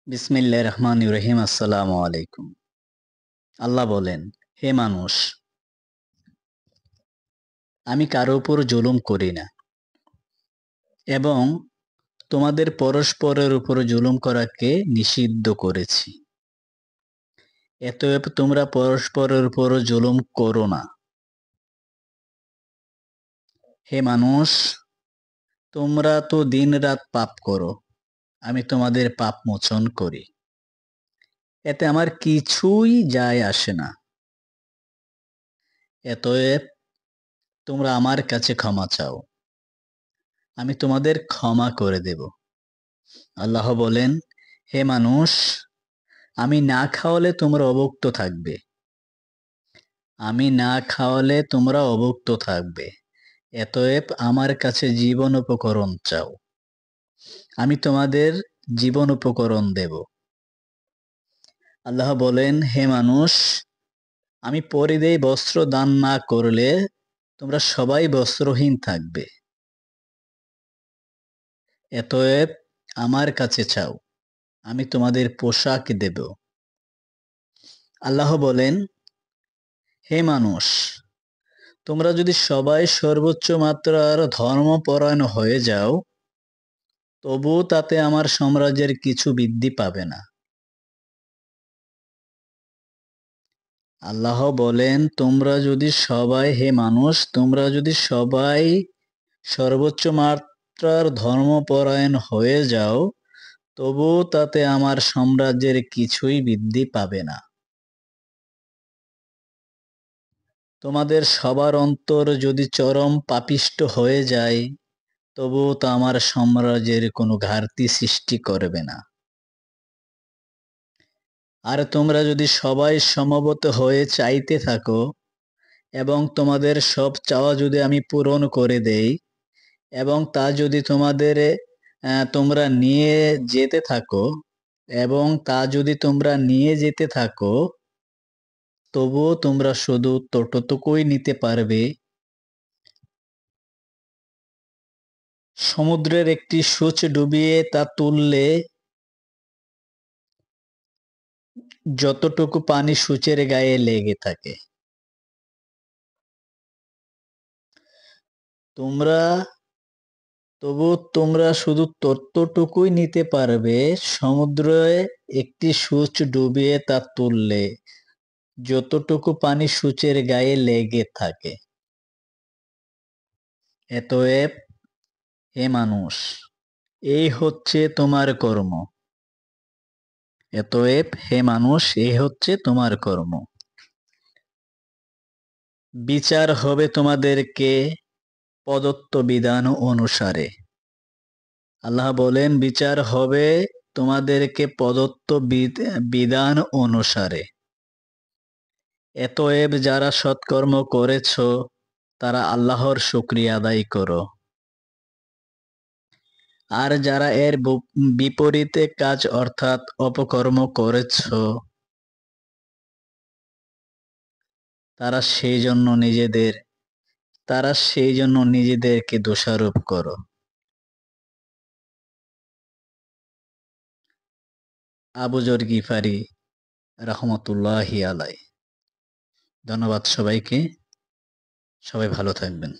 বিসমিল্লাহির রহমানির রহিম। আসসালামু আলাইকুম। আল্লাহ বলেন, হে মানুষ, আমি কারো উপর জুলুম করি না এবং তোমাদের পরস্পরের উপর জুলুম করাকে নিষিদ্ধ করেছি। অতএব তোমরা পরস্পরের উপর জুলুম করো না। হে মানুষ, তোমরা তো দিন-রাত পাপ করো, আমি তোমাদের পাপ মোচন করি। এতে আমার কিছুই যায় আসে না। অতএব তোমরা আমার কাছে ক্ষমা চাও, আমি তোমাদের ক্ষমা করে দেব। আল্লাহ বলেন, হে মানুষ, আমি না খাওয়ালে তোমরা অভুক্ত থাকবে। আমি না খাওয়ালে তোমরা অভুক্ত থাকবে। অতএব আমার কাছে জীবন উপকরণ চাও, আমি তোমাদের জীবন উপকরণ দেব। আল্লাহ বলেন, হে মানুষ, আমি পরিধেয় বস্ত্র দান না করলে তোমরা সবাই বস্ত্রহীন থাকবে। অতএব আমার কাছে চাও, আমি তোমাদের পোশাক দেব। আল্লাহ বলেন, হে মানুষ, তোমরা যদি সবাই সর্বোচ্চ মাত্রার ধর্মপরায়ণ হয়ে যাও, তবু তাতে আমার সাম্রাজ্যের কিছু বৃদ্ধি পাবে না। আল্লাহ বলেন, হে মানুষ, তোমরা যদি সবাই সর্বোচ্চ মাত্রার ধর্মপরায়ণ হয়ে যাও, তবু তাতে আমার সাম্রাজ্যের কিছুই বৃদ্ধি পাবে না। তোমাদের সবার অন্তর যদি চরম পাপিষ্ঠ হয়ে যায়, তবুও তা আমার সাম্রাজ্যের কোনো ঘাটতি সৃষ্টি করবে না। আর তোমরা যদি সবাই সমবেত হয়ে চাইতে থাকো এবং তোমাদের সব চাওয়া যদি আমি পূরণ করে দেই এবং তা যদি তোমরা নিয়ে যেতে থাকো তবুও তোমরা শুধু ততটুকুই নিতে পারবে, সমুদ্রের একটি সূচ ডুবিয়ে তা তুললে যতটুকু পানি সূচের গায়ে লেগে থাকে। তোমরা শুধু ততটুকুই নিতে পারবে, সমুদ্রে একটি সূচ ডুবিয়ে তা তুললে যতটুকু পানি সূচের গায়ে লেগে থাকে। অতএব হে মানুষ, এই হচ্ছে তোমার কর্ম। বিচার হবে তোমাদেরকে প্রদত্ত বিধান অনুসারে। আল্লাহ বলেন, বিচার হবে তোমাদেরকে প্রদত্ত বিধান অনুসারে। অতএব যারা সৎকর্ম করেছ তারা আল্লাহর শুকরিয়া আদায় করো, আর যারা এর বিপরীতে কাজ অর্থাৎ অপকর্ম করেছ তারা সেই জন্য নিজেদেরকে দোষারোপ করো। আবু যর গিফারি রাহমাতুল্লাহি আলাই। ধন্যবাদ সবাইকে। সবাই ভালো থাকবেন।